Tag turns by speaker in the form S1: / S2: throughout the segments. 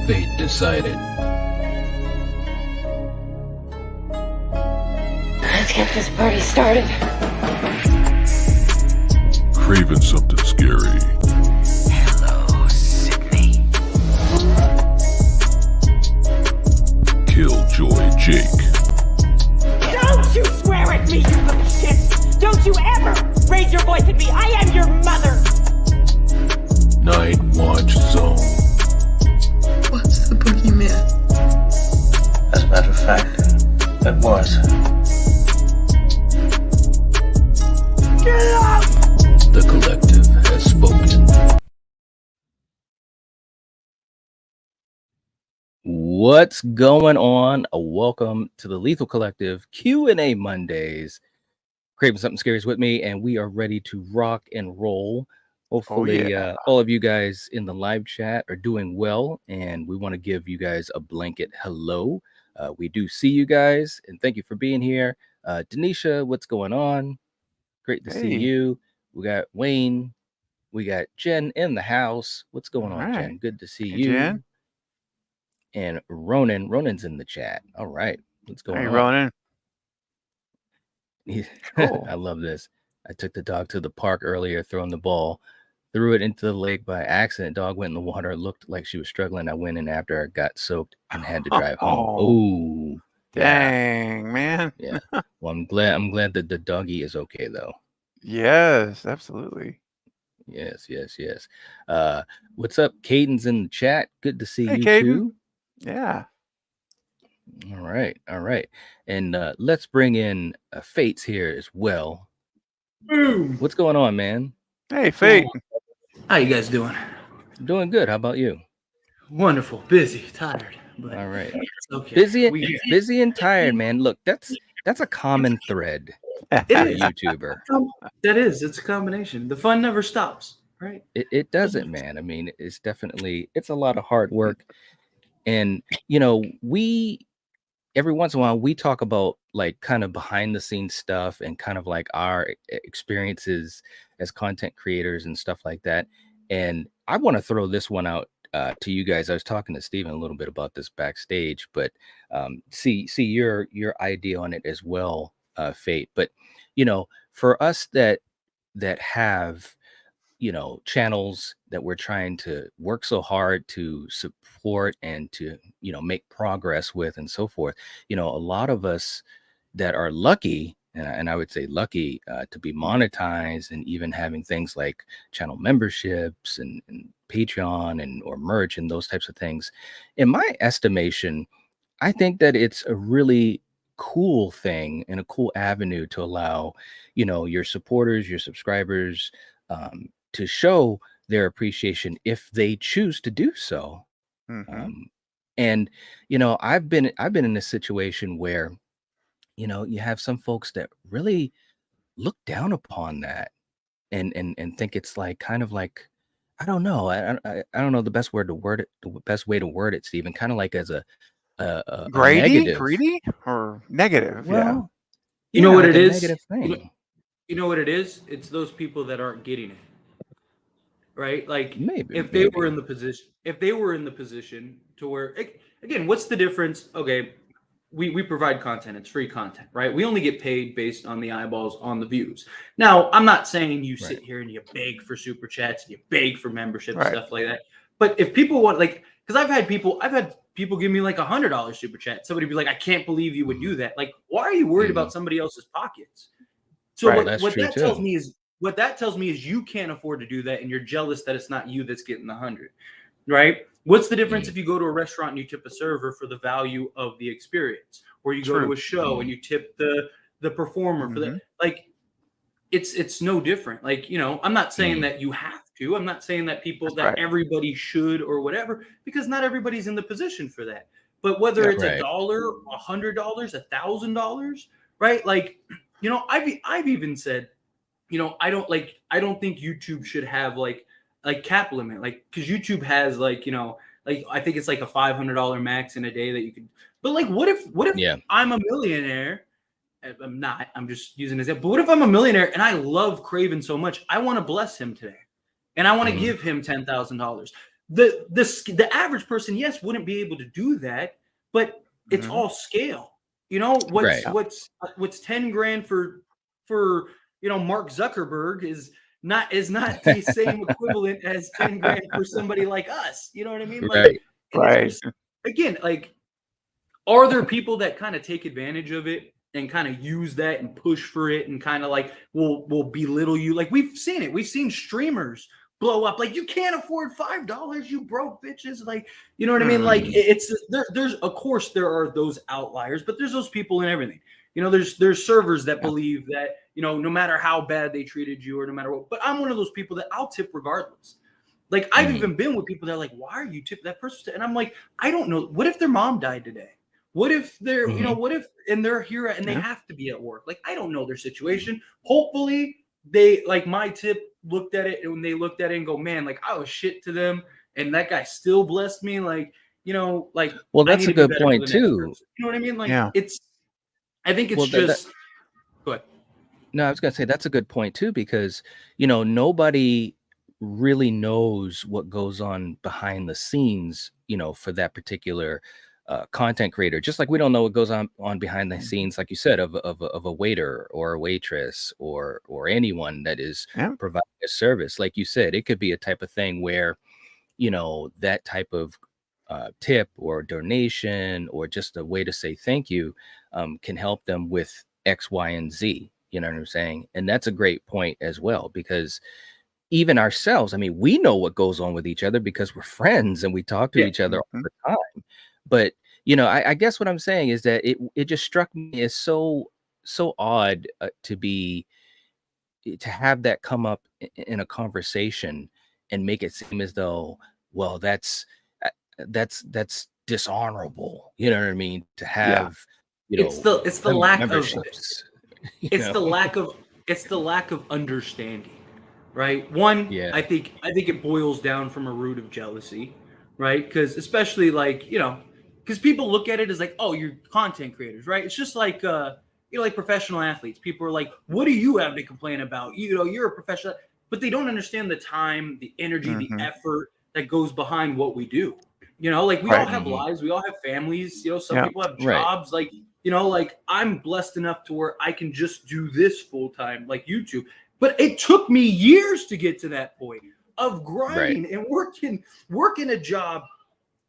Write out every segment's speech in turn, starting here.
S1: Fate decided.
S2: Let's get this party started.
S3: Craven something scary.
S2: Hello, Sydney.
S3: KillJoy Jake.
S4: Don't you swear at me, you little shit! Don't you ever raise your voice at me! I am your mother!
S3: Nightwatch Zone.
S5: What's the boogeyman?
S6: As a matter of fact, it was.
S4: Get up!
S1: The collective has spoken. What's going on? Welcome to the Lethal Collective Q&A Mondays. Craven Something Scary is with me, and we are ready to rock and roll. Hopefully, all of you guys in the live chat are doing well, and we want to give you guys a blanket hello. We do see you guys, and thank you for being here. Denisha, what's going on? Great to see you. We got Wayne. We got Jen in the house. What's going on, Jen? Good to see you.
S7: Jen.
S1: And Ronan's in the chat. All right. What's going on?
S7: Ronan.
S1: Cool. I love this. I took the dog to the park earlier, throwing the ball, threw it into the lake by accident. Dog went in the water. It looked like she was struggling. I went in after her, got soaked, and had to drive home. Oh,
S7: dang, man.
S1: Yeah. Well, I'm glad that the doggy is okay though.
S7: Yes, absolutely.
S1: Yes. What's up? Caden's in the chat. Good to see you
S7: Caden.
S1: too.
S7: Yeah.
S1: All right. And let's bring in Fates here as well.
S8: Boom.
S1: What's going on, man?
S7: Hey, Fate.
S8: How you guys doing?
S1: Doing good. How about you?
S8: Wonderful. Busy. Tired. But
S1: All right.
S8: it's okay.
S1: Busy and tired, man. Look, that's a common thread.
S8: It
S1: for a
S8: is.
S1: YouTuber.
S8: That is. It's a combination. The fun never stops, right?
S1: It doesn't, man. I mean, it's a lot of hard work. And, we every once in a while we talk about like kind of behind the scenes stuff and kind of like our experiences as content creators and stuff like that. And I want to throw this one out to you guys. I was talking to Steven a little bit about this backstage, but see your idea on it as well, Fate. But for us that have channels that we're trying to work so hard to support and to make progress with and so forth, a lot of us that are lucky, and I would say lucky to be monetized and even having things like channel memberships and Patreon and or merch and those types of things, in my estimation, I think that it's a really cool thing and a cool avenue to allow your supporters, your subscribers, to show their appreciation if they choose to do so.
S7: Mm-hmm.
S1: And I've been in a situation where you have some folks that really look down upon that and think it's like kind of like, I don't know, I don't know the best way to word it, Stephen, kind of like as a negative.
S7: Greedy or negative.
S8: Well,
S7: yeah.
S8: You know what it is?
S1: Negative thing.
S8: You know what it is? It's those people that aren't getting it. Right? Like
S1: maybe
S8: if they were in the position to where, again, what's the difference? Okay, we provide content. It's free content, right? We only get paid based on the eyeballs, on the views. Now, I'm not saying you sit here and you beg for super chats and you beg for memberships, stuff like that. But if people want, like, because I've had people give me like $100 super chat. Somebody be like, I can't believe you would do that. Like, why are you worried about somebody else's pockets? So what that tells me is you can't afford to do that, and you're jealous that it's not you that's getting the 100, right? What's the difference if you go to a restaurant and you tip a server for the value of the experience, or you go to a show and you tip the performer for that? Like, it's no different. Like, I'm not saying that you have to. I'm not saying that everybody should or whatever, because not everybody's in the position for that. But whether it's $1, $100, $1,000, right? Like, I've even said, I don't think YouTube should have like cap limit, like, because YouTube has like I think it's like a $500 max in a day that you could. But like, what if I'm a millionaire? I'm not. I'm just using this. But what if I'm a millionaire and I love Craven so much, I want to bless him today, and I want to give him $10,000. The average person, yes, wouldn't be able to do that, but it's all scale. You know, what's 10 grand for Mark Zuckerberg is not the same equivalent as 10 grand for somebody like us. You know what I mean? Like,
S7: Right.
S8: Again, like, are there people that kind of take advantage of it and kind of use that and push for it and kind of like will belittle you? Like, we've seen it. We've seen streamers blow up. Like, you can't afford $5, you broke bitches. Like, you know what I mean? Like, it's there's of course there are those outliers, but there's those people in everything. You know, there's servers that believe that, you know, no matter how bad they treated you or no matter what. But I'm one of those people that I'll tip regardless. Like, I've even been with people that are like, why are you tipping that person? And I'm like, I don't know. What if their mom died today? What if they're, you know, what if, and they're here and they have to be at work? Like, I don't know their situation. Hopefully they, like, my tip looked at it and when they looked at it and go, man, like, I was shit to them. And that guy still blessed me. Like, you know, like,
S1: well, that's a good point too.
S8: You know what I mean? Like, I think it's go ahead.
S1: No, I was going to say that's a good point too, because, you know, nobody really knows what goes on behind the scenes, you know, for that particular content creator, just like we don't know what goes on behind the scenes, like you said, of a waiter or a waitress or anyone that is providing a service. Like you said, it could be a type of thing where, you know, that type of tip or donation or just a way to say thank you can help them with X, Y, and Z. You know what I'm saying? And that's a great point as well, because even ourselves, I mean, we know what goes on with each other because we're friends and we talk to each other all the time. But, you know, I guess what I'm saying is that it just struck me as so odd to have that come up in a conversation and make it seem as though, well, that's dishonorable. You know what I mean? To have, you know,
S8: it's the lack of it's the lack of understanding, right? One, I think it boils down from a root of jealousy, right? Because especially like, you know, because people look at it as like, oh, you're content creators, right? It's just like you know, like professional athletes. People are like, what do you have to complain about? You know, you're a professional, but they don't understand the time, the energy, the effort that goes behind what we do. You know, like we all have lives, we all have families, you know, some people have jobs, like, you know, like I'm blessed enough to where I can just do this full time, like YouTube. But it took me years to get to that point of grinding and working a job,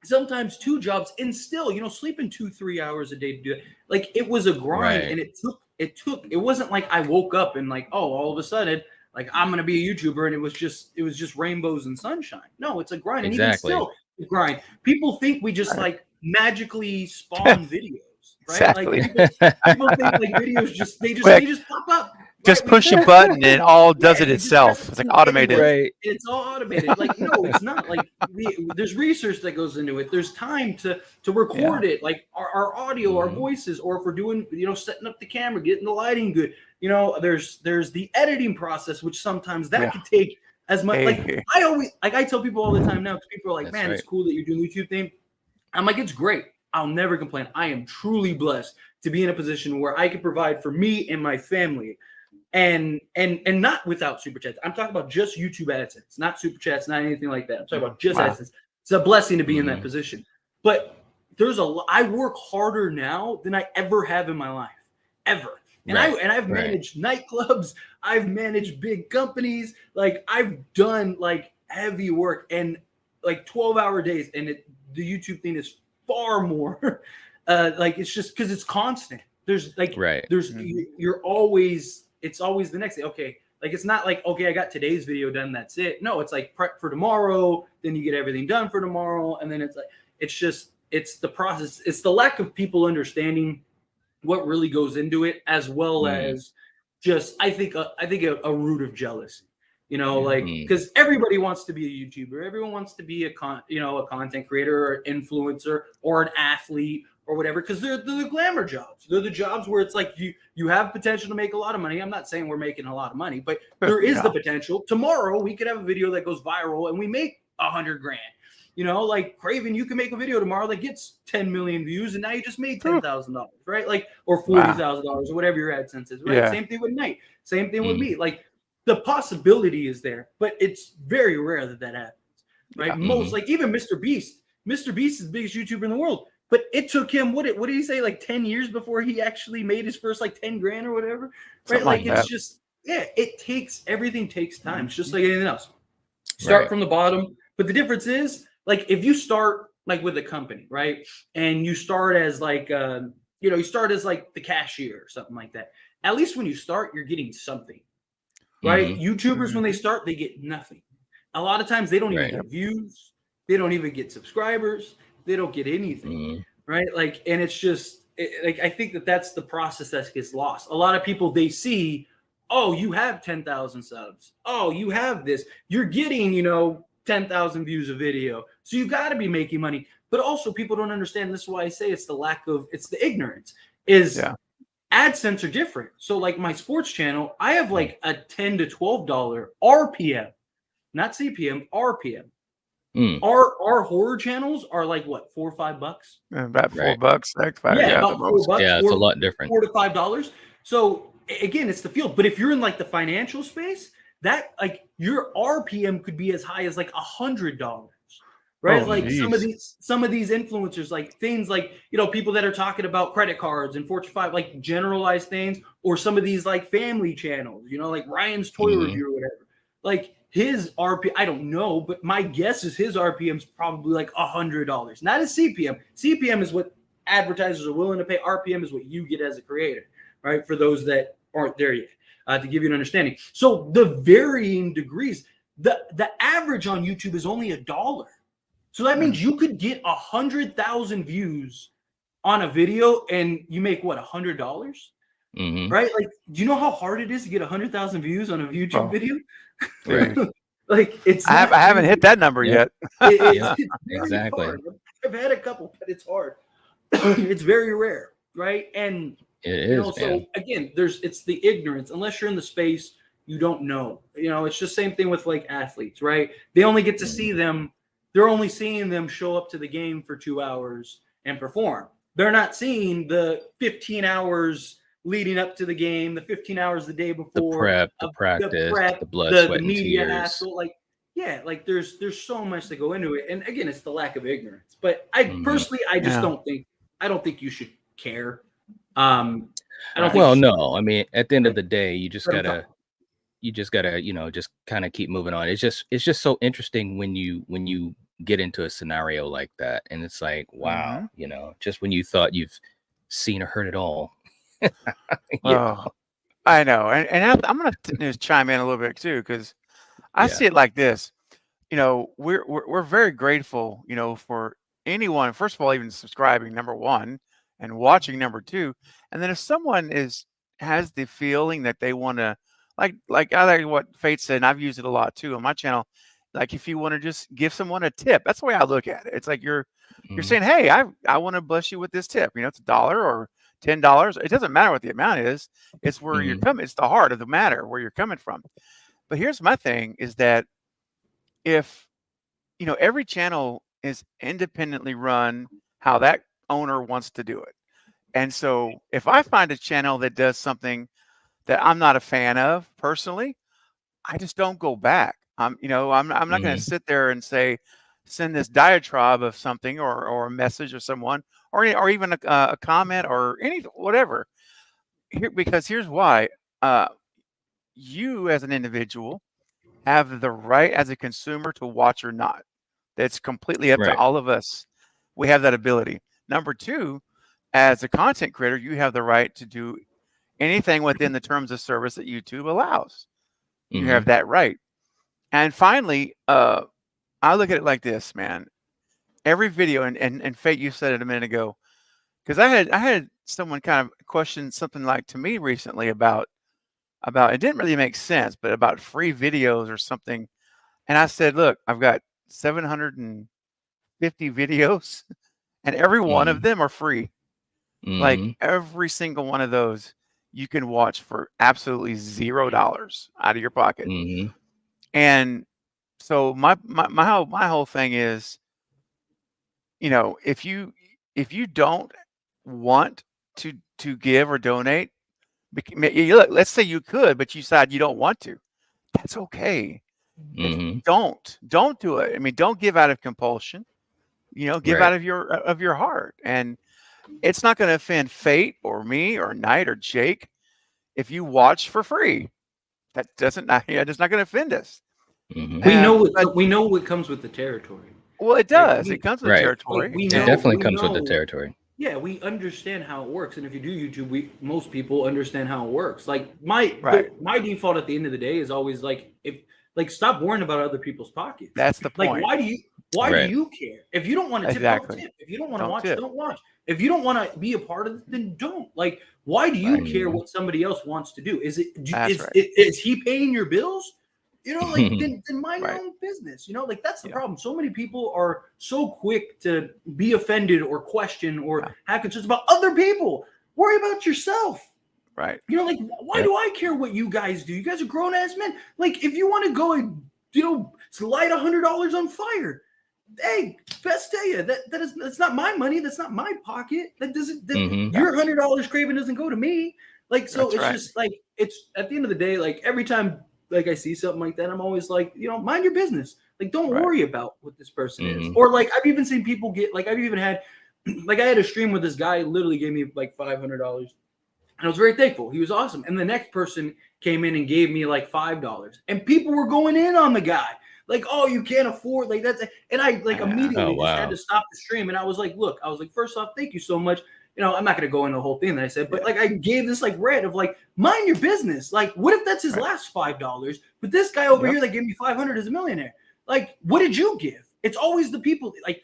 S8: sometimes 2 jobs, and still, you know, sleeping 2-3 hours a day to do it. Like, it was a grind, and it wasn't like I woke up and like, oh, all of a sudden, like, I'm gonna be a YouTuber, and it was just rainbows and sunshine. No, it's a grind, and even still, a grind. People think we just like magically spawn videos, right? Like people think like videos they just pop up.
S7: Just push a button and it all does it itself. It's like automated.
S1: Right.
S8: It's all automated. Like, no, it's not. Like, there's research that goes into it. There's time to record it, like our audio, our voices, or if we're doing, you know, setting up the camera, getting the lighting good. You know, there's the editing process, which sometimes that could take as much. Like, I tell people all the time now, because people are like, man, it's cool that you're doing the YouTube thing. I'm like, it's great. I'll never complain. I am truly blessed to be in a position where I can provide for me and my family. And not without super chats. I'm talking about just YouTube AdSense, not super chats, not anything like that. I'm talking about just AdSense. It's a blessing to be in that position. But I work harder now than I ever have in my life, ever. And I've managed nightclubs, I've managed big companies, like I've done like heavy work and like 12-hour days, and the YouTube thing is far more like, it's just because it's constant. There's like you're always. It's always the next day. Okay. Like, it's not like, okay, I got today's video done, that's it. No, it's like prep for tomorrow. Then you get everything done for tomorrow. And then it's like, it's the process. It's the lack of people understanding what really goes into it, as well as just, I think a root of jealousy, you know, like, because everybody wants to be a YouTuber. Everyone wants to be a content creator or influencer or an athlete or whatever, because they're the glamour jobs. They're the jobs where it's like you have potential to make a lot of money. I'm not saying we're making a lot of money, but there is the potential. Tomorrow we could have a video that goes viral and we make $100,000. You know, like Craven, you can make a video tomorrow that gets 10 million views, and now you just made $10,000, right? Like, or $40,000 or whatever your AdSense is, right? Same thing with Night. Same thing with me. Like, the possibility is there, but it's very rare that that happens, right?
S7: Yeah.
S8: Most like even Mr. Beast. Mr. Beast is the biggest YouTuber in the world, but it took him what did he say, like 10 years before he actually made his first like 10 grand or whatever, right?
S7: Something
S8: Like
S7: like
S8: it's
S7: that.
S8: just everything takes time. It's just like anything else. Start from the bottom, but the difference is like if you start like with a company, right, and you start as like you start as like the cashier or something like that. At least when you start, you're getting something, right? YouTubers when they start, they get nothing. A lot of times they don't even get views, they don't even get subscribers, they don't get anything, right? Like, and it's just like I think that that's the process that gets lost. A lot of people they see, oh, you have 10,000 subs, oh, you have this, you're getting 10,000 views a video, so you got to be making money. But also people don't understand. This is why I say it's the ignorance is. AdSense are different. So like my sports channel, I have like a $10 to $12 RPM, not CPM, RPM. Our horror channels are like what, $4 or $5?
S7: About $4, like $5.
S8: Yeah, about $4.
S1: Yeah, it's a lot different.
S8: $4 to $5. So again, it's the field. But if you're in like the financial space, that like your RPM could be as high as like $100. Right, like some of these influencers, like things like people that are talking about credit cards and Fortune 5, like generalized things, or some of these like family channels, like Ryan's Toy Review or whatever. Like his RPM, I don't know, but my guess is his RPM is probably like $100, not his CPM. CPM is what advertisers are willing to pay. RPM is what you get as a creator, right? For those that aren't there yet, to give you an understanding. So the varying degrees, the average on YouTube is only $1. So that means you could get 100,000 views on a video and you make what, $100? Right? Like, do you know how hard it is to get 100,000 views on a YouTube video?
S1: Right.
S8: Like it's
S7: I haven't hit that number yet.
S8: It's
S1: exactly.
S8: hard. I've had a couple, but it's hard. It's very rare, right? And
S1: it is.
S8: So again, it's the ignorance. Unless you're in the space, you don't know. It's just same thing with like athletes, right? They only get to see them. They're only seeing them show up to the game for 2 hours and perform. They're not seeing the 15 hours leading up to the game, the 15 hours the day before,
S1: the prep, the practice, the blood,
S8: the
S1: sweat,
S8: media
S1: and tears.
S8: hassle. Like, yeah, like there's so much to go into it. And again, it's the lack of ignorance. But I personally, I just don't think you should care. I don't think.
S1: Well, no. I mean, at the end of the day, you just gotta just kind of keep moving on. It's just so interesting when you get into a scenario like that, and it's like, wow, just when you thought you've seen or heard it all.
S7: I know, and I'm gonna just chime in a little bit too, because I see it like this. We're very grateful, for anyone, first of all, even subscribing, number one, and watching, number two, and then if someone has the feeling that they want to. Like I like what Fate said, and I've used it a lot too on my channel. Like if you want to just give someone a tip, that's the way I look at it. It's like you're saying, hey, I want to bless you with this tip. It's $1 or $10. It doesn't matter what the amount is. It's where you're coming. It's the heart of the matter, where you're coming from. But here's my thing: is that if every channel is independently run how that owner wants to do it, and so if I find a channel that does something that I'm not a fan of personally, I just don't go back. I'm not going to sit there and send this diatribe of something or a message or someone or even a comment or anything, whatever. Because here's why: you as an individual have the right as a consumer to watch or not. That's completely up to all of us. We have that ability. Number two, as a content creator, you have the right to do anything within the terms of service that YouTube allows. You have that right. And finally, I look at it like this, man. Every video, and Fate, you said it a minute ago, because I had someone kind of question something like to me recently about it didn't really make sense, but about free videos or something. And I said, look, I've got 750 videos, and every one of them are free. Like every single one of those you can watch for absolutely $0 out of your pocket. And so my whole thing is, if you don't want to give or donate, let's say you could, but you decide you don't want to. that's okay.
S1: Mm-hmm.
S7: Don't do it. I mean, don't give out of compulsion. Give
S1: Right.
S7: out of your heart, and it's not going to offend Fate or me or Knight or Jake if you watch for free. That doesn't it's not going to offend us.
S1: Mm-hmm.
S8: We know what comes with the territory.
S7: Well, it
S8: Like,
S7: does. It comes with
S1: Right.
S7: territory.
S8: Like, we
S1: It
S8: know-
S1: definitely
S8: we
S1: comes with the
S8: know-
S1: territory.
S8: Yeah, we understand how it works, and if you do YouTube, most people understand how it works. Like
S7: Right.
S8: my default at the end of the day is always like, stop worrying about other people's pockets.
S7: That's the
S8: Like,
S7: point.
S8: why do
S1: Right.
S8: you care? If you don't want to tip,
S7: Exactly.
S8: don't tip. If you don't want to
S7: Don't
S8: watch,
S7: tip.
S8: don't watch. If you don't want to be a part of it, then don't. Like, why do you
S1: Right.
S8: care what somebody else wants to do?
S7: That's
S8: Is
S7: right.
S8: is he paying your bills? Like then mind
S7: Right.
S8: your own business. Like that's the
S7: Yeah.
S8: problem. So many people are so quick to be offended or question or have concerns about other people. Worry about yourself.
S7: Right.
S8: Like, why do I care what you guys do? You guys are grown ass men. Like, if you want to go and light $100 on fire, hey, best tell you that's not my money. That's not my pocket. That doesn't.
S1: Mhm.
S8: Your $100 Craven doesn't go to me. Like, so
S7: That's
S8: it's
S7: right.
S8: just like it's at the end of the day. Like every time, like I see something like that, I'm always like, mind your business. Like, don't
S7: Right.
S8: worry about what this person is.
S1: Mhm.
S8: Or like I've even seen people get like I've even had like I had a stream where this guy literally gave me like $500. And I was very thankful. He was awesome. And the next person came in and gave me like $5. And people were going in on the guy. Like, oh, you can't afford like that's and I like immediately just had to stop the stream. And I was like, look, first off, thank you so much. I'm not gonna go into the whole thing that I said, but like I gave this like red of like, mind your business. Like, what if that's his last $5? But this guy over here that gave me 500 is a millionaire. Like, what did you give? It's always the people like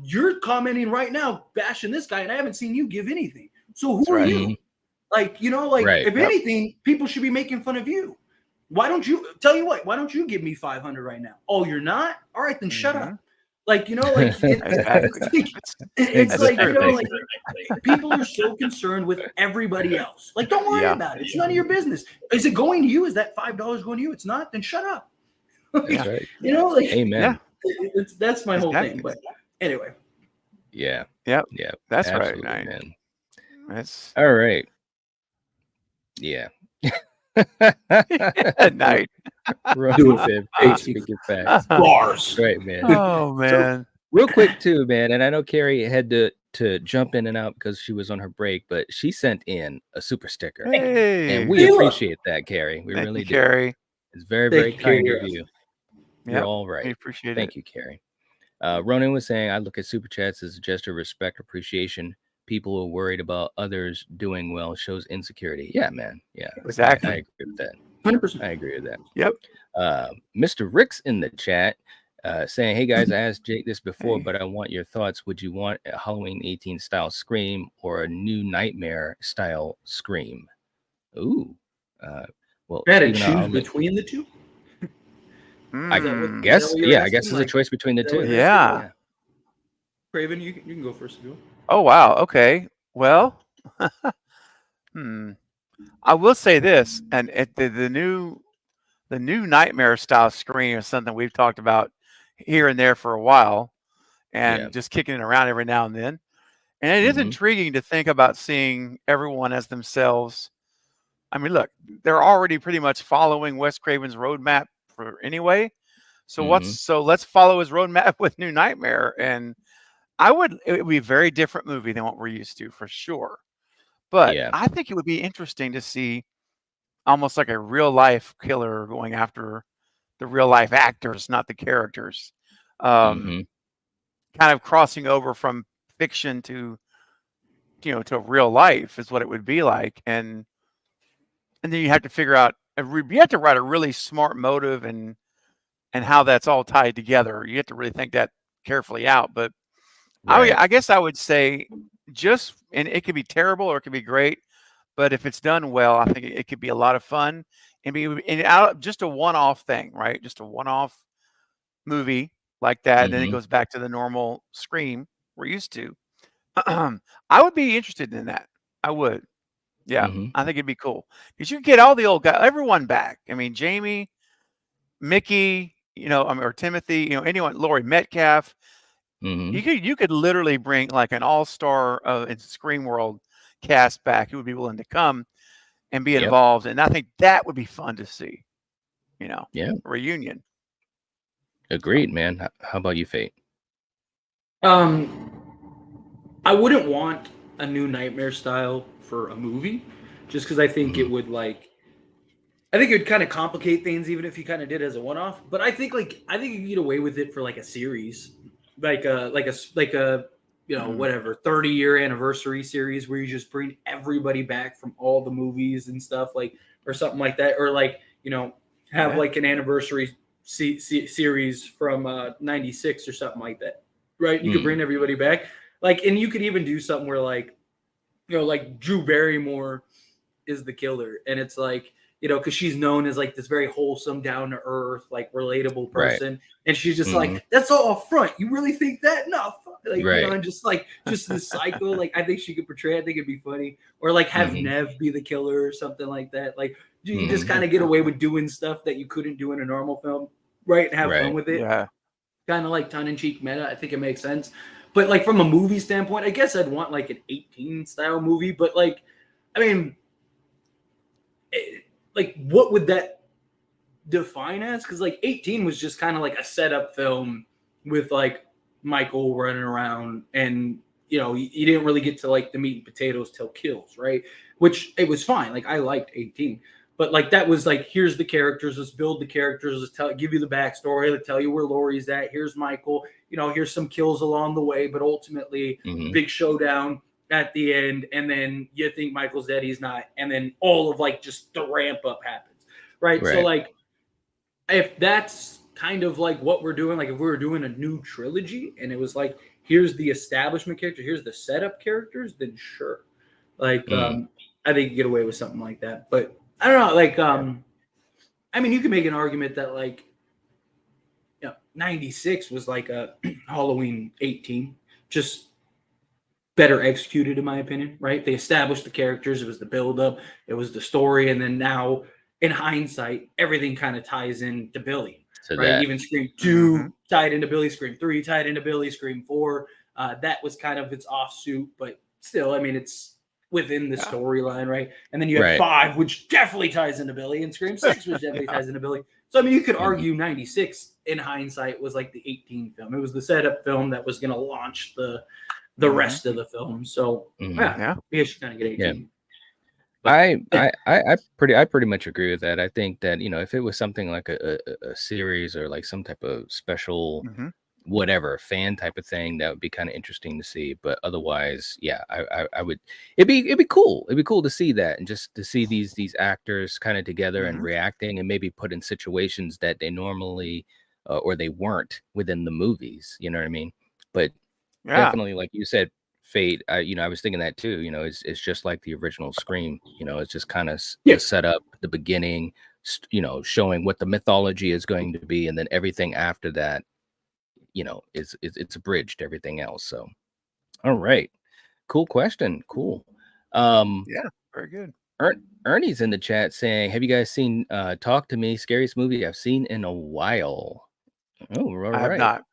S8: you're commenting right now, bashing this guy, and I haven't seen you give anything. So who are you? Like,
S1: Right.
S8: if anything, people should be making fun of you. Why don't you why don't you give me 500 right now? Oh, you're not? All right, then shut up. Like, like it's like, like people are so concerned with everybody else. Like, don't worry about it. It's none of your business. Is it going to you? Is that $5 going to you? It's not, then shut up.
S1: That's right.
S8: Like,
S1: Amen.
S8: That's my whole thing. But anyway.
S1: Yeah.
S7: Yep.
S1: Yeah.
S7: That's
S1: Absolutely,
S7: right,
S1: man.
S7: That's
S1: All right. Yeah.
S7: Night.
S1: Rowan said, speaking facts.
S8: Bars.
S1: Right, man.
S7: Oh man.
S1: Real quick too, man. And I know Carrie had to jump in and out because she was on her break, but she sent in a super sticker.
S7: Hey.
S1: And we appreciate that, Carrie. We
S7: Thank
S1: really
S7: you,
S1: do.
S7: Carrie.
S1: It's very, very
S8: Thank you,
S1: kind
S8: Carrie.
S1: of you.
S7: Yep.
S1: You're all right.
S7: We appreciate
S1: Thank
S7: it.
S1: you, Carrie. Ronan was saying, I look at super chats as a gesture of respect, appreciation. People who are worried about others doing well shows insecurity. Yeah, man. Yeah,
S7: Exactly.
S1: I agree with that.
S8: 100%.
S1: I agree with that.
S7: Yep.
S1: Mr. Rick's in the chat saying, hey guys, I asked Jake this before,
S7: Hey.
S1: but I want your thoughts. Would you want a Halloween 18 style Scream or a new Nightmare style Scream? Ooh. Well,
S8: You had to
S1: Steven,
S8: choose between the two?
S1: I
S7: Mm.
S1: guess,
S8: what you're
S1: yeah, I guess
S8: asking?
S1: it's a choice between the
S8: Is that what
S1: two.
S8: you're
S7: Yeah.
S8: Craven, you can go first if you want.
S7: Oh wow. Okay. Well, I will say this, and the new Nightmare style Scream is something we've talked about here and there for a while, and just kicking it around every now and then. And it is intriguing to think about seeing everyone as themselves. I mean, look, they're already pretty much following Wes Craven's roadmap for anyway. So let's follow his roadmap with New Nightmare, and it would be a very different movie than what we're used to for sure. But I think it would be interesting to see almost like a real life killer going after the real life actors, not the characters. Kind of crossing over from fiction to to real life is what it would be like, and then you have to figure out you have to write a really smart motive and how that's all tied together. You have to really think that carefully out. But I guess I would say and it could be terrible or it could be great, but if it's done well, I think it could be a lot of fun and just a one-off thing, right? Just a one-off movie like that. And then it goes back to the normal Scream we're used to. I would be interested in that. I would. Yeah, I think it'd be cool because you get all the old guys, everyone back. I mean, Jamie, Mickey, or Timothy, anyone, Laurie Metcalf. You could literally bring like an all-star in Scream World cast back who would be willing to come and be involved, and I think that would be fun to see.
S1: Yeah.
S7: reunion.
S1: Agreed, man. How about you, Fate?
S8: I wouldn't want a new Nightmare style for a movie, just because I think it
S1: Mhm.
S8: would I think it would kind of complicate things even if you kind of did it as a one-off. But I think you could get away with it for like a series, like a
S7: Mm.
S8: whatever 30-year anniversary series where you just bring everybody back from all the movies and stuff or something like that, or have
S7: Yeah.
S8: like an anniversary series from '96 or something like that, right? You could
S1: Mm.
S8: bring everybody back, and you could even do something where like Drew Barrymore is the killer, and it's because she's known as like this very wholesome, down to earth, like relatable
S1: Right.
S8: person, and she's just
S1: Mhm.
S8: like, that's all up front. You really think that? No,
S1: Right.
S8: and just this cycle. I think she could portray. I think it'd be funny, or like have
S1: Mhm.
S8: Nev be the killer or something like that. Like you just
S1: Mhm.
S8: kind of get away with doing stuff that you couldn't do in a normal film, right? And have fun
S1: Right.
S8: with it,
S7: Yeah.
S8: kind of like tongue in cheek meta. I think it makes sense. But like from a movie standpoint, I guess I'd want like an 18 style movie. But I mean, what would that define as? Because 18 was just kind of like a setup film with like Michael running around, and you didn't really get to like the meat and potatoes till kills, right? Which it was fine. Like I liked 18, but that was like, here's the characters, let's build the characters, give you the backstory, let's tell you where Laurie's at, here's Michael, here's some kills along the way, but ultimately
S1: Mhm.
S8: big showdown at the end, and then you think Michael's dead, he's not, and then all of just the ramp up happens, right? So
S1: Right.
S8: if that's kind of like what we're doing, like if we were doing a new trilogy and it was like, here's the establishment character, here's the setup characters, then sure.
S1: Mm.
S8: I think you get away with something like that. But I don't know, I mean, you can make an argument that 96 was like a Halloween 18, just better executed in my opinion, right? They established the characters, it was the build up, it was the story, and then now in hindsight, everything kind of ties into Billy,
S1: To
S8: right?
S1: that.
S8: Even Scream
S7: Hmm.
S8: 2 tied into Billy, Scream 3 tied into Billy, Scream 4. That was kind of its offsuit, but still, I mean, it's within the
S7: Yeah.
S8: storyline, right? And then you have
S1: Right.
S8: 5, which definitely ties into Billy, and Scream 6, which definitely
S7: Yeah.
S8: ties into Billy. So, I mean, you could
S1: Mhm.
S8: argue 96 in hindsight was like the 18 film. It was the setup film that was going to launch the
S7: Hmm.
S8: rest of the film. So
S1: Mhm.
S8: yeah,
S7: Yeah.
S8: I guess you kind of get
S1: Yeah.
S8: 18. But
S1: I pretty much agree with that. I think that, if it was something like a series or like some type of special
S7: Hmm.
S1: whatever fan type of thing, that would be kind of interesting to see. But otherwise, yeah, I would, it'd be cool. It'd be cool to see that, and just to see these actors kind of together and
S7: Hmm.
S1: reacting, and maybe put in situations that they normally or they weren't within the movies. You know what I mean? But
S7: Yeah.
S1: definitely, like you said, Fate. I was thinking that too. It's just like the original Scream. It's just kind of
S8: yeah,
S1: the setup, the beginning. Showing what the mythology is going to be, and then everything after that, is it's a bridge to everything else. So, all right, cool question. Cool. Um,
S7: Yeah. Very good.
S1: Ernie's in the chat saying, "Have you guys seen Talk to Me? Scariest movie I've seen in a while." Oh, all
S7: I have
S1: right.
S7: not.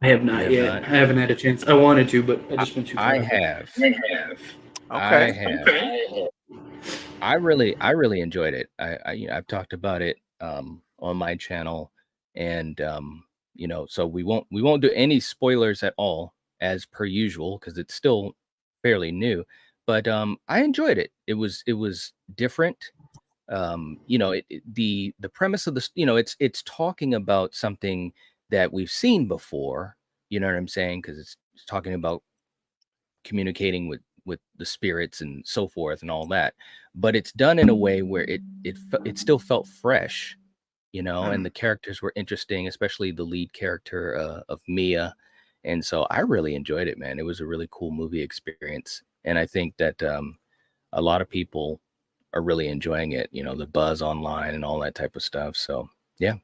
S8: I have
S1: You
S8: not
S1: have
S8: yet.
S1: not.
S8: I haven't had a chance. I wanted to, but I
S1: I,
S8: just went too
S1: I
S8: far ahead.
S1: have.
S8: I have.
S1: I
S7: Okay.
S1: have. I really enjoyed it. I've talked about it on my channel, and so we won't do any spoilers at all, as per usual, because it's still fairly new. But I enjoyed it. It was different. The premise of this, it's talking about something that we've seen before. You know what I'm saying? Because it's talking about communicating with the spirits and so forth and all that, but it's done in a way where it still felt fresh, and
S7: Mm.
S1: the characters were interesting, especially the lead character of Mia. And so I really enjoyed it, man. It was a really cool movie experience, and I think that a lot of people are really enjoying it, the buzz online and all that type of stuff. So yeah,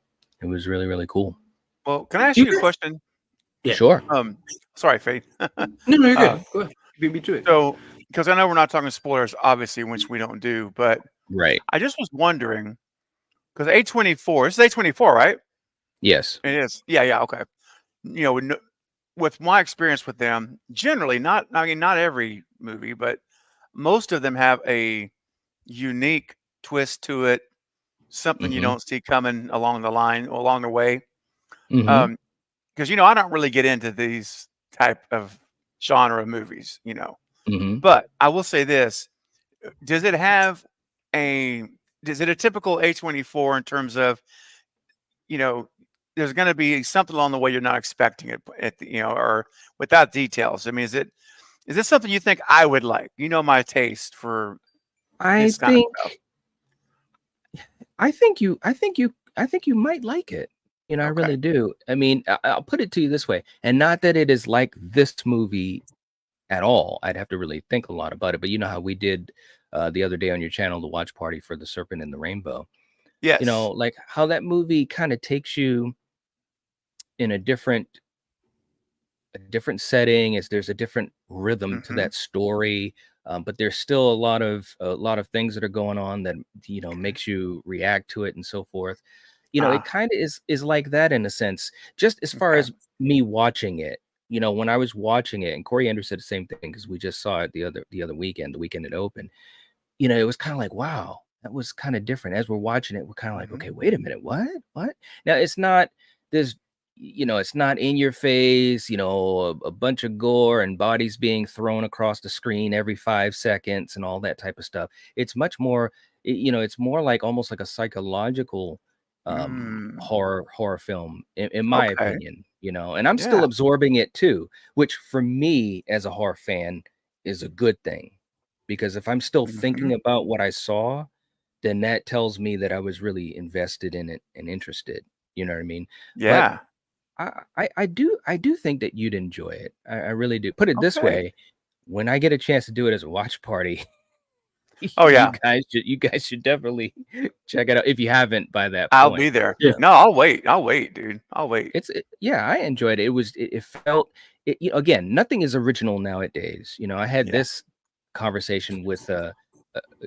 S1: it was really, really cool.
S7: Well, can I ask
S8: You
S7: you a
S8: guys-
S7: question?
S8: Yeah.
S1: Sure.
S7: Sorry, Faith.
S8: No, you're
S7: Uh,
S8: good. Go ahead. Beat me to it.
S7: so, because I know we're not talking spoilers, obviously, which we don't do, but
S1: Right.
S7: I just was wondering because A24, this is A24, right?
S1: Yes.
S7: It is. Yeah. Yeah. Okay. With my experience with them, generally, I mean, not every movie, but most of them have a unique twist to it, something you
S1: Mm-hmm.
S7: don't see coming along the line, along the way.
S1: Mm-hmm.
S7: Because I don't really get into these type of genre of movies,
S1: Mm-hmm.
S7: But I will say this: does it have a? Is it a typical A24 in terms of you know? There's going to be something along the way you're not expecting it, or without details. I mean, is this something you think I would like? My taste for
S1: I
S7: this kind of
S1: think
S7: stuff.
S1: I think you might like it. I
S7: Okay.
S1: really do. I mean, I'll put it to you this way, and not that it is like this movie at all. I'd have to really think a lot about it. But you know how we did the other day on your channel, the watch party for The Serpent and the Rainbow.
S7: Yes.
S1: Like how that movie kind of takes you in a different setting. Is There's a different rhythm to
S7: Mm-hmm.
S1: that story, but there's still a lot of things that are going on that
S7: Okay.
S1: makes you react to it and so forth. It
S7: Ah.
S1: kind of is like that in a sense, just as far
S7: Okay.
S1: as me watching it. When I was watching it, and Corey Andrews said the same thing because we just saw it the other weekend, the weekend it opened. It was kind of like, wow, that was kind of different. As we're watching it, we're kind of like,
S7: Mm-hmm.
S1: okay, wait a minute, what? Now it's not there's it's not in your face, a bunch of gore and bodies being thrown across the screen every 5 seconds and all that type of stuff. It's much more, it's more like almost like a psychological
S7: Mm.
S1: horror film, in my
S7: Okay.
S1: opinion, and I'm still
S7: Yeah.
S1: absorbing it too, which for me as a horror fan is a good thing. Because if I'm still
S7: Mm-hmm.
S1: thinking about what I saw, then that tells me that I was really invested in it and interested. You know what I mean? But
S7: Yeah.
S1: I do think that you'd enjoy it. I really do. Put it this
S7: Okay.
S1: way, when I get a chance to do it as a watch party,
S7: Oh
S1: you
S7: yeah.
S1: guys should definitely check it out if you haven't by that
S7: I'll
S1: point.
S7: be there.
S8: Yeah.
S7: No, I'll wait. I'll wait, dude. I'll wait.
S1: Yeah, I enjoyed it. It felt again, nothing is original nowadays. I had
S7: Yeah.
S1: this conversation with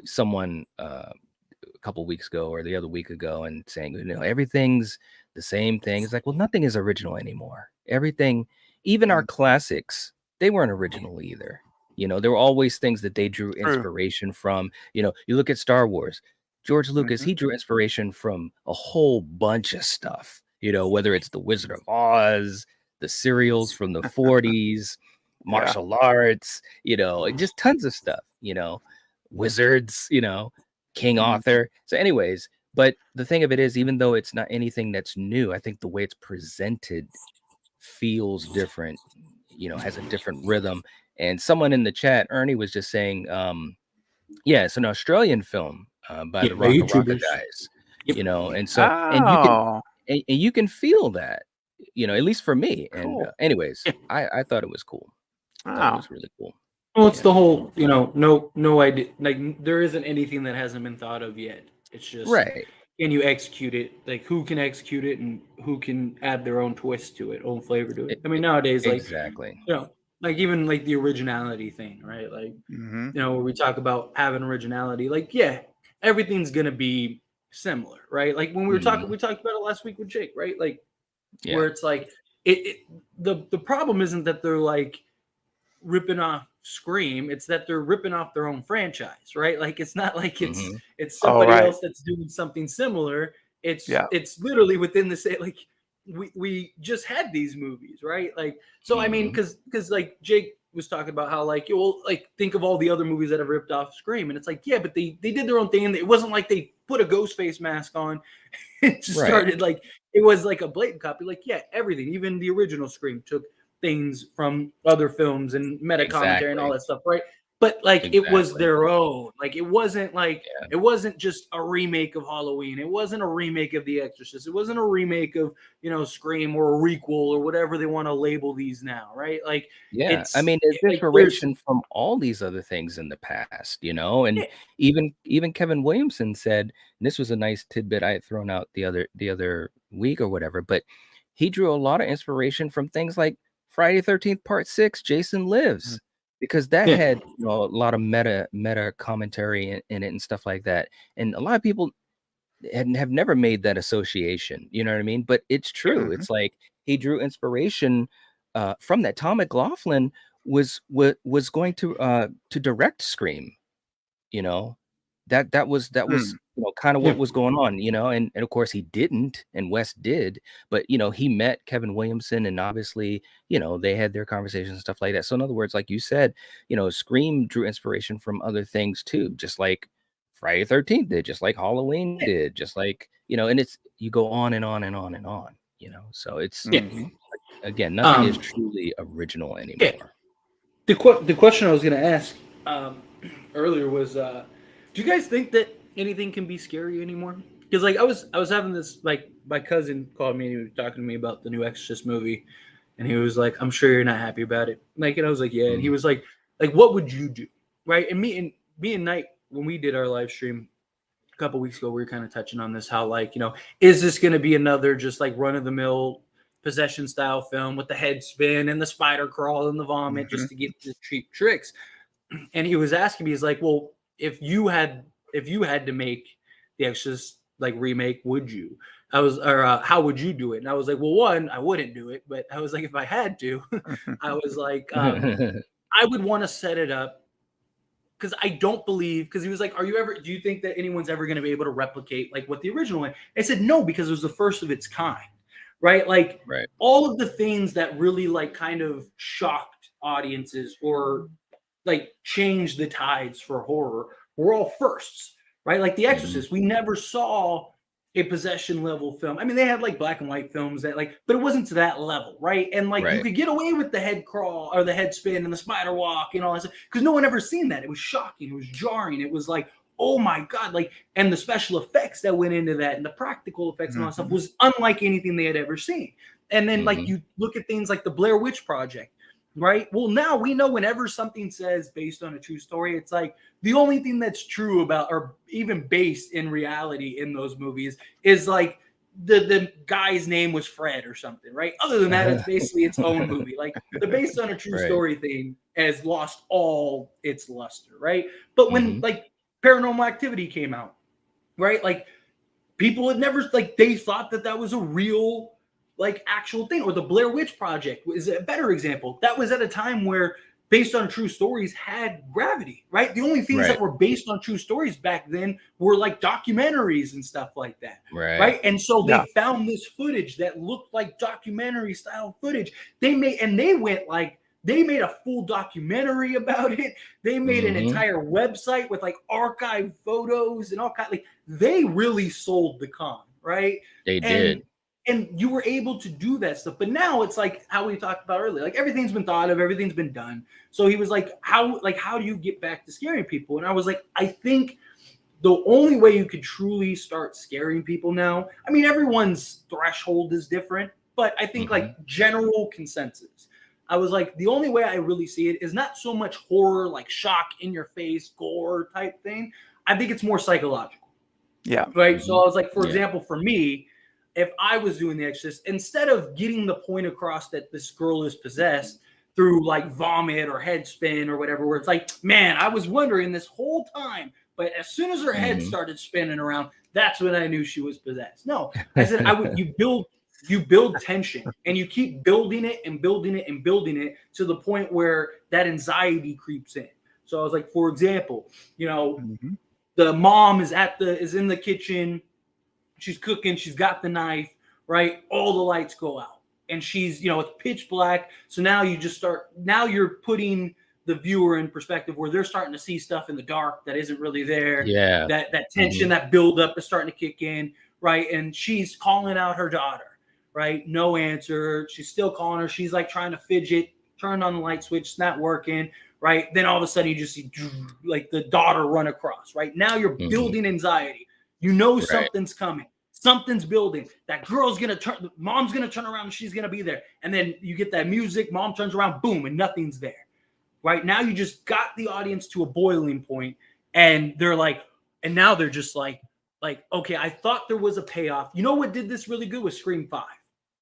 S1: someone a couple weeks ago or the other week ago, and saying, everything's the same thing. It's like, well, nothing is original anymore. Everything, even our
S7: Mm.
S1: classics, they weren't original either. There were always things that they drew
S7: True.
S1: inspiration from. You look at Star Wars. George Lucas,
S7: Mm-hmm.
S1: he drew inspiration from a whole bunch of stuff. Whether it's the Wizard of Oz, the serials from the 40s,
S7: Yeah.
S1: martial arts, just tons of stuff. Wizards, King
S7: Mm.
S1: Arthur. So, anyways, but the thing of it is, even though it's not anything that's new, I think the way it's presented feels different, has a different rhythm. And someone in the chat, Ernie, was just saying, yeah, it's an Australian film by
S8: Yeah,
S1: the
S8: by
S1: Rocka
S8: YouTubers.
S1: Rocka guys,
S8: Yep.
S1: and so,
S7: Oh,
S1: and you can feel that, at least for me. And
S7: cool.
S1: anyways,
S8: Yeah.
S1: I thought it was cool. I thought it
S7: Wow.
S1: was really cool.
S8: Well, it's
S1: Yeah.
S8: the whole, no idea. Like, there isn't anything that hasn't been thought of yet. It's just,
S1: Right.
S8: can you execute it? Like, who can execute it and who can add their own twist to it, own flavor to it? I mean, nowadays, like,
S1: Exactly.
S8: like even like the originality thing, right? Like,
S7: Mm-hmm.
S8: where we talk about having originality, like, yeah, everything's gonna be similar, right? Like when we talked about it last week with Jake, right? Like,
S1: Yeah.
S8: where it's like the problem isn't that they're like ripping off Scream, it's that they're ripping off their own franchise, right? Like, it's not like
S1: Mhm.
S8: it's
S7: Oh,
S8: somebody
S7: right.
S8: else that's doing something similar.
S7: Yeah.
S8: It's literally within the same, like, we just had these movies, right? Like, so I mean,
S1: Mhm.
S8: because like Jake was talking about how, like, you'll like think of all the other movies that have ripped off Scream, and it's like, yeah, but they did their own thing, and it wasn't like they put a ghost face mask on and just
S1: Right.
S8: started, like, it was like a blatant copy. Like, yeah, everything, even the original Scream took things from other films and meta commentary and all
S1: Exactly.
S8: that stuff, right? But like, it was
S1: Exactly.
S8: their own. Like, it wasn't like,
S1: Yeah.
S8: it wasn't just a remake of Halloween. It wasn't a remake of The Exorcist. It wasn't a remake of, Scream, or a requel, or whatever they want to label these now, right? Like,
S1: Yeah. I
S8: it's
S1: mean, there's
S8: like there's
S1: inspiration from all these other things in the past, and
S8: yeah,
S1: even Kevin Williamson said, and this was a nice tidbit I had thrown out the other week or whatever, but he drew a lot of inspiration from things like Friday 13th Part 6, Jason
S7: Mm.
S1: Lives, because that
S8: yeah,
S1: had, a lot of meta commentary in it and stuff like that. And a lot of people have never made that association, you know what I mean? But it's true.
S7: Mhm.
S1: It's like he drew inspiration from that. Tom McLaughlin was going to direct Scream, you know. That was
S7: Mm.
S1: kind of
S8: Yeah.
S1: what was going on, and of course he didn't, and Wes did, but he met Kevin Williamson, and obviously, they had their conversations and stuff like that. So in other words, like you said, Scream drew inspiration from other things too, just like Friday 13th did, just like Halloween did, just like, and it's you go on and on and on and on, so it's
S8: Yeah.
S7: Mhm.
S1: again, nothing is
S8: Um,
S1: truly original
S8: yeah.
S1: anymore.
S8: The question I was going to ask earlier was, do you guys think that anything can be scary anymore? Because like I was having this, like, my cousin called me and he was talking to me about the new Exorcist movie, and he was like, "I'm sure you're not happy about it." Like, and I was like, "Yeah." And he
S1: Mhm.
S8: was like, "What would you do?" Right? And me and Knight, when we did our live stream a couple weeks ago, we were kind of touching on this, how, like, is this going to be another just like run of the mill possession style film with the head spin and the spider crawl and the vomit
S7: Mhm.
S8: just to get the cheap tricks? And he was asking me, he's like, "Well, if you had to make the Exorcist like remake, would you?" How would you do it? And I was like, "Well, one, I wouldn't do it, but I was like, if I had to, I was like, I would want to set it up, because I don't believe, because he was like, do you think that anyone's ever going to be able to replicate like what the original one?" I said no, because it was the first of its kind, right? Like,
S1: Right.
S8: all of the things that really like kind of shocked audiences or like changed the tides for horror were all firsts, right? Like The
S1: Mhm.
S8: Exorcist, we never saw a possession level film. I mean, they had like black and white films that like, but it wasn't to that level, right? And like you
S1: Right.
S8: could get away with the head crawl or the head spin and the spider walk and all that stuff because no one ever seen that. It was shocking. It was jarring. It was like, oh my god, like, and the special effects that went into that and the practical effects and all that stuff
S7: Mhm.
S8: was unlike anything they had ever seen. And then like
S1: Mhm.
S8: you look at things like the Blair Witch Project, right? Well, now we know whenever something says based on a true story, it's like the only thing that's true about or even based in reality in those movies is like the guy's name was Fred or something, right? Other than that, it's basically its own movie. Like the based on a true
S1: Right.
S8: story thing has lost all its luster, right? But when
S1: Mhm.
S8: like Paranormal Activity came out, right? Like people had never, like, they thought that that was a real like actual thing. Or the Blair Witch Project is a better example. That was at a time where based on true stories had gravity, right? The only things that
S1: Right.
S8: were based on true stories back then were like documentaries and stuff like that,
S1: Right.
S8: right? And so
S7: Yeah.
S8: they found this footage that looked like documentary style footage. They made a full documentary about it. They made an
S1: Mhm.
S8: entire website with like archived photos and all kind, like they really sold the con, right?
S1: They
S8: And
S1: did.
S8: and you were able to do that stuff. But now it's like how we talked about earlier. Like everything's been thought of, everything's been done. So he was like, how do you get back to scaring people? And I was like, I think the only way you could truly start scaring people now, I mean, everyone's threshold is different, but I think like
S1: Mhm.
S8: general consensus. I was like, the only way I really see it is not so much horror, like shock in your face, gore type thing. I think it's more psychological,
S7: Yeah.
S8: right? So
S1: Mhm.
S8: I was like, for
S1: Yeah.
S8: example, for me, if I was doing The Exorcist, instead of getting the point across that this girl is possessed through like vomit or head spin or whatever, where it's like, man, I was wondering this whole time, but as soon as her head
S1: Mhm.
S8: started spinning around, that's when I knew she was possessed. No, I said I would. You build tension and you keep building it and building it and building it to the point where that anxiety creeps in. So I was like, for example,
S7: Mhm.
S8: the mom is in the kitchen, she's cooking, she's got the knife, right? All the lights go out. And she's, it's pitch black. So now you're putting the viewer in perspective where they're starting to see stuff in the dark that isn't really there.
S1: Yeah.
S8: That tension,
S1: Mhm.
S8: that buildup is starting to kick in, right? And she's calling out her daughter, right? No answer. She's still calling her. She's like trying to fidget, turn on the light switch, it's not working, right? Then all of a sudden you just see like the daughter run across, right? Now you're
S1: Mhm.
S8: building anxiety. You know
S1: Right.
S8: something's coming. Something's building. That girl's gonna turn. Mom's gonna turn around and she's gonna be there. And then you get that music. Mom turns around, boom, and nothing's there. Right now, you just got the audience to a boiling point, and they're like, and now they're just like, okay, I thought there was a payoff. You know what did this really good with Scream 5,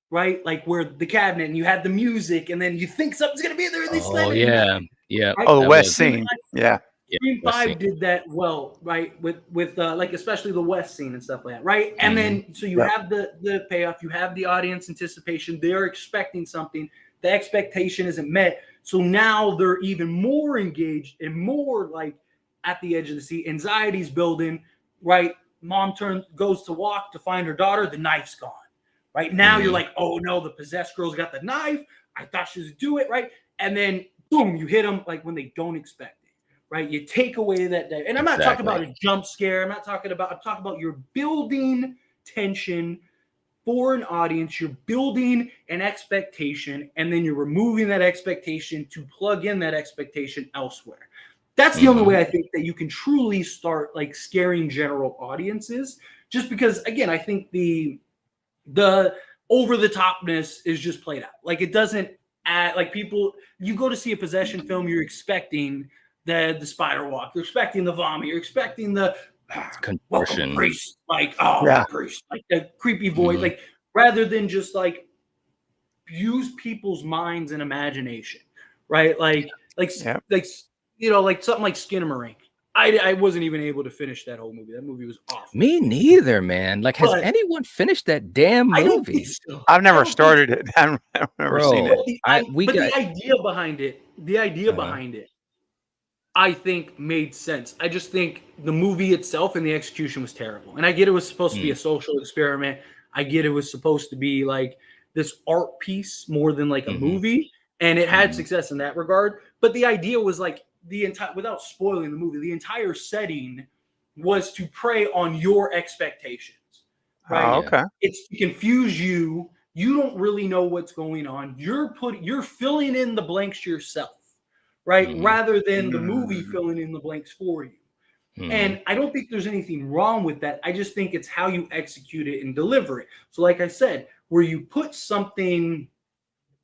S8: right? Like where the cabinet and you had the music, and then you think something's gonna be there, and they
S1: Oh
S8: slam it and
S1: yeah.
S8: nothing.
S1: Yep.
S8: Right?
S7: Oh, the
S1: That
S7: West
S1: was
S8: Scream
S7: scene. Yeah.
S1: yeah.
S8: Scream
S1: Let's see.
S8: 5 did that well, right? With like especially the West scene and stuff like that, right? And
S1: Mhm.
S8: then so you
S7: Yep.
S8: have the payoff, you have the audience anticipation, they're expecting something, the expectation isn't met. So now they're even more engaged and more like at the edge of the seat, anxiety's building, right? mom goes to walk to find her daughter, the knife's gone. Right now, you're like, oh no, the possessed girl's got the knife. I thought she was do it right, and then boom, you hit them like when they don't expect it. Right, you take away that day, and I'm not talking about a jump scare. I'm talking about you're building tension for an audience. You're building an expectation, and then you're removing that expectation to plug in that expectation elsewhere. That's the only way I think that you can truly start like scaring general audiences. Just because, again, I think the over the topness is just played out. Like it doesn't add, like people, you go to see a possession film, you're expecting the spider walk, you're expecting the vomit, you're expecting the
S1: contortion,
S8: priest, like the priest, like the creepy voice, like rather than just like use people's minds and imagination, right? Like you know, like something like Skinamarink. I wasn't even able to finish that whole movie. That movie was awful.
S1: Me neither, man. Like, has anyone finished that damn movie?
S8: I don't think so.
S7: I've never started it. I've never seen it.
S8: The idea behind it, I think made sense. I just think the movie itself and the execution was terrible. And I get it was supposed to be a social experiment. I get it was supposed to be like this art piece more than like a movie. And it had success in that regard. But the idea was like the entire, without spoiling the movie, the entire setting was to prey on your expectations. Right?
S7: Oh, okay.
S8: It's to confuse you. You don't really know what's going on. You're filling in the blanks yourself. Right? Rather than the movie filling in the blanks for you. And I don't think there's anything wrong with that. I just think it's how you execute it and deliver it. So like I said, where you put something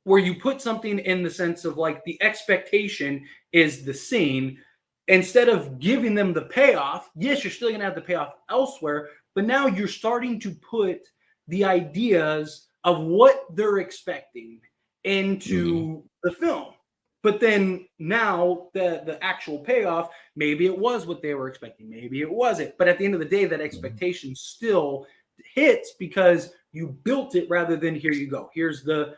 S8: in the sense of like the expectation is the scene, instead of giving them the payoff, yes, you're still going to have the payoff elsewhere, but now you're starting to put the ideas of what they're expecting into the film. But then now the actual payoff, maybe it was what they were expecting, maybe it wasn't. But at the end of the day, that expectation still hits because you built it rather than here you go. Here's the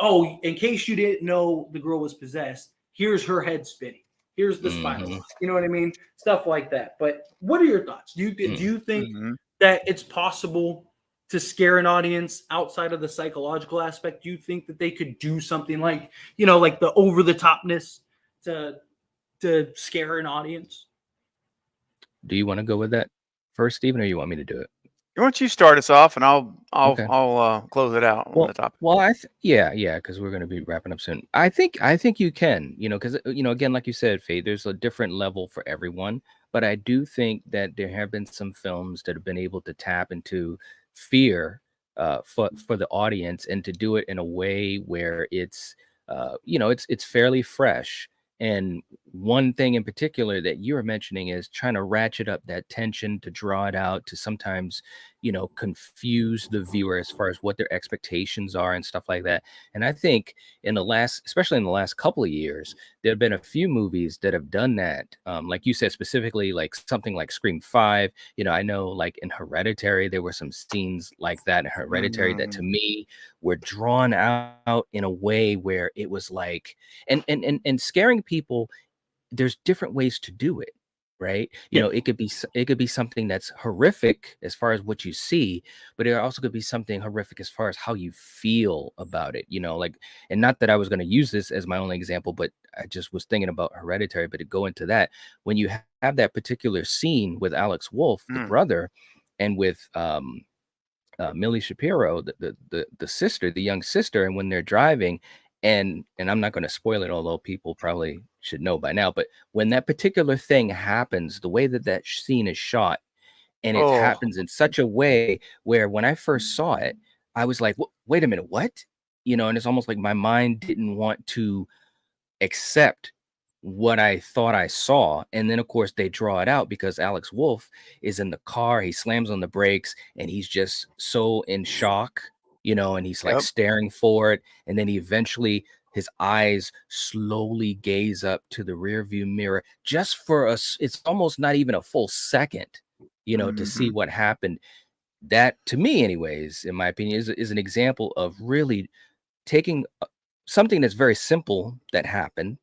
S8: oh, in case you didn't know the girl was possessed, here's her head spinning. Here's the spiral. You know what I mean? Stuff like that. But what are your thoughts? Do you think that it's possible to scare an audience outside of the psychological aspect? Do you think that they could do something like, you know, like the over the topness to scare an audience?
S1: Do you want to go with that first, Stephen, or you want me to do it?
S7: Why don't you start us off, and I'll close it out on the topic.
S1: Well, because we're going to be wrapping up soon. I think you can, you know, because you know, again, like you said, Faye, there's a different level for everyone. But I do think that there have been some films that have been able to tap into fear for the audience, and to do it in a way where it's you know, it's fairly fresh. And one thing in particular that you were mentioning is trying to ratchet up that tension, to draw it out, to sometimes, you know, confuse the viewer as far as what their expectations are and stuff like that. And I think especially in the last couple of years, there have been a few movies that have done that. Like you said, specifically like something like Scream 5. You know, I know like in Hereditary, there were some scenes like that in Hereditary that to me were drawn out in a way where it was like, and scaring people, there's different ways to do it, right? You know, it could be something that's horrific as far as what you see, but it also could be something horrific as far as how you feel about it, you know, like, and not that I was going to use this as my only example, but I just was thinking about Hereditary. But to go into that, when you have that particular scene with Alex Wolff, the brother, and with Millie Shapiro, the sister, the young sister, and when they're driving, and I'm not going to spoil it, although people probably should know by now, but when that particular thing happens, the way that scene is shot, and it happens in such a way where when I first saw it, I was like, wait a minute, what? You know, and it's almost like my mind didn't want to accept what I thought I saw. And then of course they draw it out because Alex Wolff is in the car, he slams on the brakes, and he's just so in shock, you know, and he's like staring for it. And then he eventually, his eyes slowly gaze up to the rear view mirror just for us. It's almost not even a full second, you know, to see what happened. That, to me anyways, in my opinion, is an example of really taking something that's very simple that happened,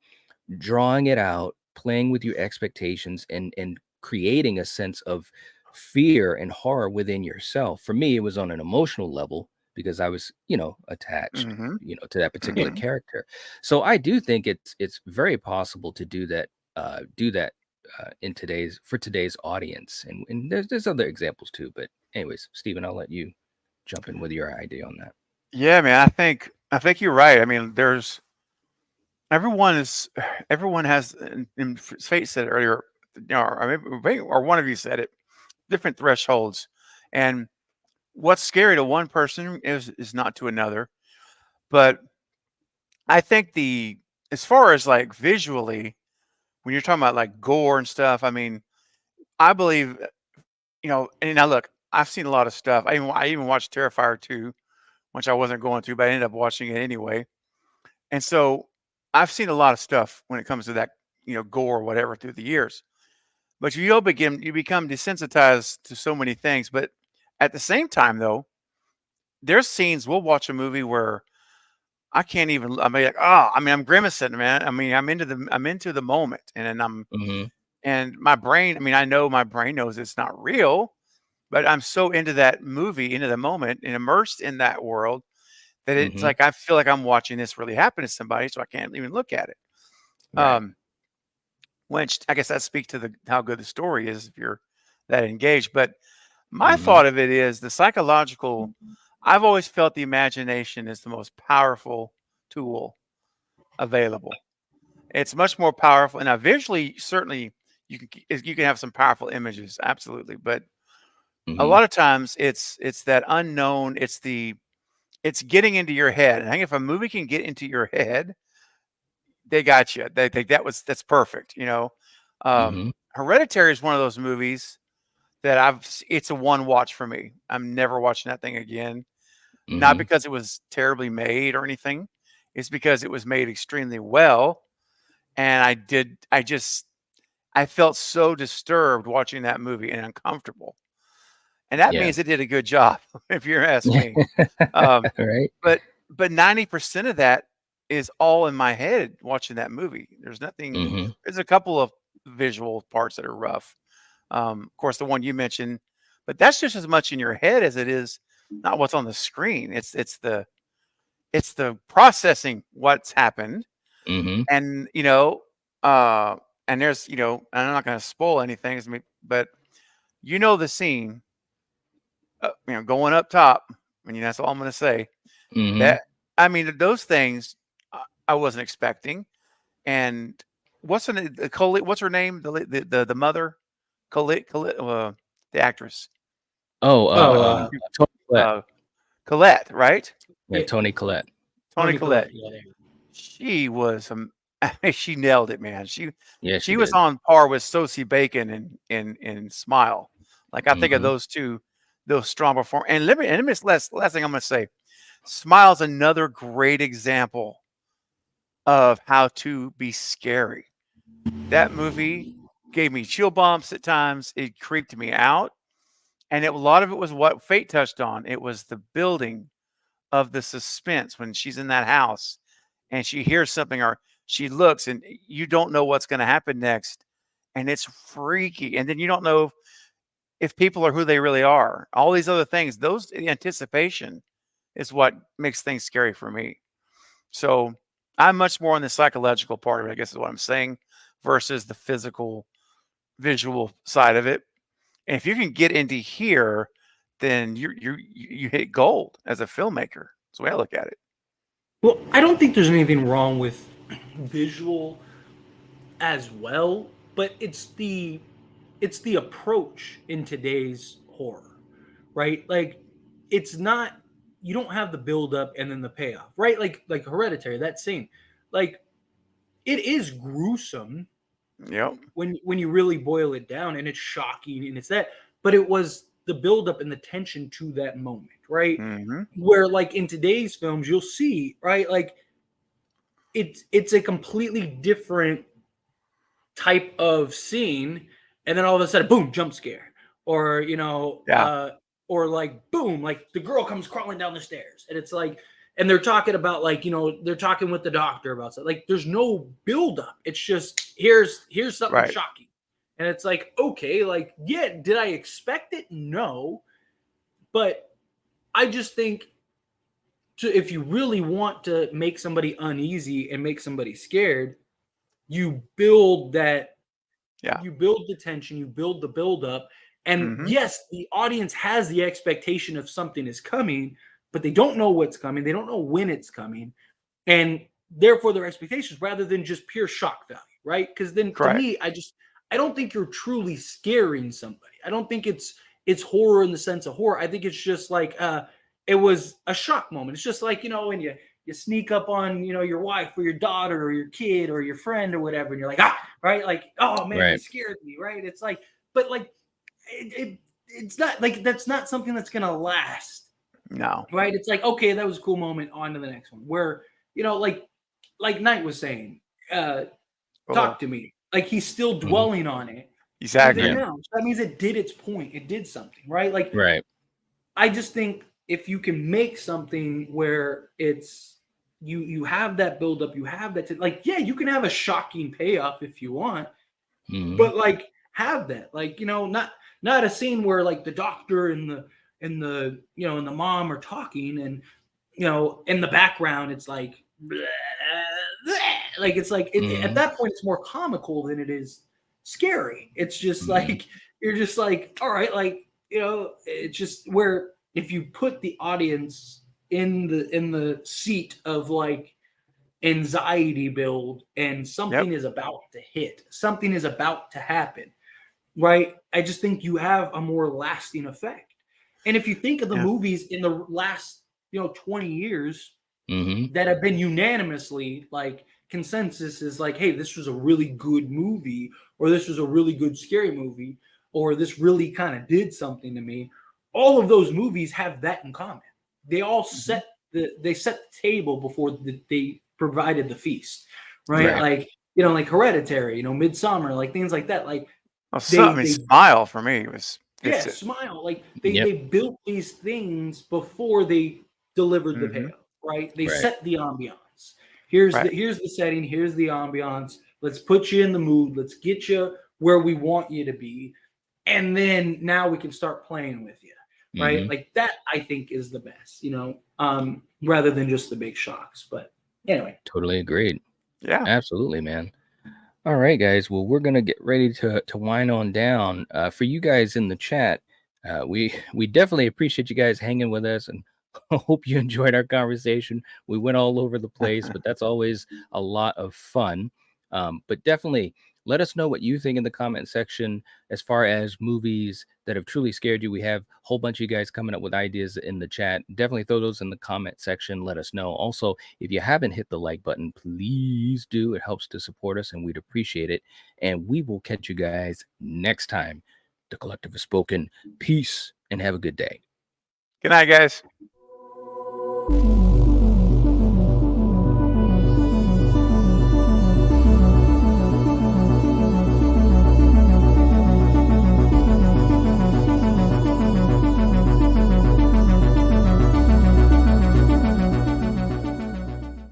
S1: drawing it out, playing with your expectations, and creating a sense of fear and horror within yourself. For me, it was on an emotional level because I was, attached,
S7: Hmm.
S1: to that particular character. So I do think it's very possible to do that in today's audience. And there's other examples too. But anyways, Stephen, I'll let you jump in with your idea on that.
S7: Yeah, man. I think you're right. I mean, everyone is everyone has, and Fate said it earlier, or one of you said it, different thresholds, and what's scary to one person is not to another. But I think as far as like visually, when you're talking about like gore and stuff, I mean, I believe, and now look, I've seen a lot of stuff. I even watched Terrifier 2, which I wasn't going to, but I ended up watching it anyway. And so I've seen a lot of stuff when it comes to that, gore or whatever through the years. But you become desensitized to so many things. But at the same time, though, there's scenes we'll watch a movie where I can't even. I mean, like, I'm grimacing, man. I mean, I'm into the moment, and then
S1: Hmm.
S7: and my brain. I mean, I know my brain knows it's not real, but I'm so into that movie, into the moment, and immersed in that world that it's
S1: Hmm.
S7: like I feel like I'm watching this really happen to somebody, so I can't even look at it.
S1: Right.
S7: Um, which I guess that speaks to how good the story is if you're that engaged. But my
S1: Hmm.
S7: thought of it is the psychological. I've always felt the imagination is the most powerful tool available. It's much more powerful, and now visually, certainly you can have some powerful images, absolutely. But a
S1: Hmm.
S7: lot of times, it's that unknown. It's getting into your head. And I think if a movie can get into your head, they got you. They think that's perfect.
S1: Hmm.
S7: Hereditary is one of those movies that it's a one watch for me. I'm never watching that thing again. Not
S1: Hmm.
S7: because it was terribly made or anything. It's because it was made extremely well. And I felt so disturbed watching that movie and uncomfortable. And that
S1: Yeah.
S7: means it did a good job, if you ask me. Um,
S1: Right.
S7: but but 90% of that is all in my head watching that movie. There's nothing.
S1: Hmm.
S7: There's a couple of visual parts that are rough. Of course, the one you mentioned, but that's just as much in your head as it is not what's on the screen. It's the processing what's happened,
S1: Hmm.
S7: and uh, and there's and I'm not going to spoil anything, but the scene, going up top. I mean, that's all I'm going to say.
S1: Hmm.
S7: That I mean, those things I wasn't expecting. And what's her name? The mother, Colette, the actress,
S1: Oh,
S8: Oh,
S1: Tony Collette.
S7: uh, Colette, right?
S1: Yeah, Tony Collette.
S7: Toni
S8: Tony Collette.
S7: Collette.
S8: Yeah, there.
S7: She was I mean, she nailed it, man. She
S1: Yeah, she
S7: she was
S1: did.
S7: on par with Sosie Bacon in Smile. Like I think of
S1: Hmm.
S7: those two, those strong perform. And this last thing I'm going to say. Smile's another great example of how to be scary. That movie gave me chill bumps at times. It creeped me out. And a lot of it was what Fate touched on. It was the building of the suspense when she's in that house and she hears something or she looks and you don't know what's going to happen next. And it's freaky. And then you don't know if people are who they really are. All these other things, those anticipation is what makes things scary for me. So I'm much more on the psychological part of it, I guess is what I'm saying, versus the physical visual side of it. And if you can get into here, then you hit gold as a filmmaker. That's the way I look at it.
S8: Well, I don't think there's anything wrong with visual as well, but it's the approach in today's horror, right? Like it's not you don't have the build up and then the payoff, right? Like Hereditary, that scene. Like it is gruesome
S7: Yep.
S8: when you really boil it down and it's shocking and it's that, but it was the build up and the tension to that moment, right?
S7: Hmm.
S8: Where like in today's films you'll see, right? Like it's a completely different type of scene, and then all of a sudden, boom, jump scare, or
S7: Yeah.
S8: or like boom, like the girl comes crawling down the stairs, and it's like, and they're talking about like they're talking with the doctor about something. Like there's no build up. It's just here's something
S7: Right.
S8: shocking, And it's like, okay, like, yeah, did I expect it? No. But I just think if you really want to make somebody uneasy and make somebody scared, you build that.
S7: Yeah.
S8: You build the tension, you build the build up. And yes, the audience has the expectation of something is coming, but they don't know what's coming. They don't know when it's coming. And therefore their expectations rather than just pure shock value, right? Because then to me, I don't think you're truly scaring somebody. I don't think it's horror in the sense of horror. I think it's just like it was a shock moment. It's just like, when you sneak up on, your wife or your daughter or your kid or your friend or whatever, and you're like, right? Like, oh man, you scared me, right? It's like, but like it's not like that's not something that's gonna last.
S7: No.
S8: Right? It's like, okay, that was a cool moment, on to the next one. Where, like Knight was saying, talk to me. Like he's still dwelling on it.
S7: Exactly.
S8: Now. So that means it did its point. It did something, right? Like, I just think if you can make something where it's you have that buildup, you have that like, yeah, you can have a shocking payoff if you want, but like have that, like, not a scene where like the doctor and the mom are talking and in the background it's like blah, blah. Like it's like at that point it's more comical than it is scary. It's just like you're just like, all right, like it's just where if you put the audience in the seat of like anxiety build and something is about to hit, something is about to happen, right? I just think you have a more lasting effect. And if you think of the movies in the last 20 years that have been unanimously like consensus is like, hey, this was a really good movie, or this was a really good scary movie, or this really kind of did something to me. All of those movies have that in common. They all set the table before they provided the feast, right? Like like Hereditary, Midsummer, like things like that. Like
S7: Smile for me was
S8: Smile. Like they built these things before they delivered the payoff, right? They set the ambiance. Here's the setting. Here's the ambiance. Let's put you in the mood. Let's get you where we want you to be, and then now we can start playing with you. Right, like that I think is the best, rather than just the big shocks. But anyway,
S1: totally agreed.
S7: Yeah,
S1: absolutely, man. All right, guys. Well, we're gonna get ready to wind on down. For you guys in the chat, we definitely appreciate you guys hanging with us, and hope you enjoyed our conversation. We went all over the place, but that's always a lot of fun. But definitely let us know what you think in the comment section as far as movies that have truly scared you. We have a whole bunch of you guys coming up with ideas in the chat. Definitely throw those in the comment section. Let us know. Also, if you haven't hit the like button, please do. It helps to support us and we'd appreciate it. And we will catch you guys next time. The Collective has spoken. Peace and have a good day.
S7: Good night, guys.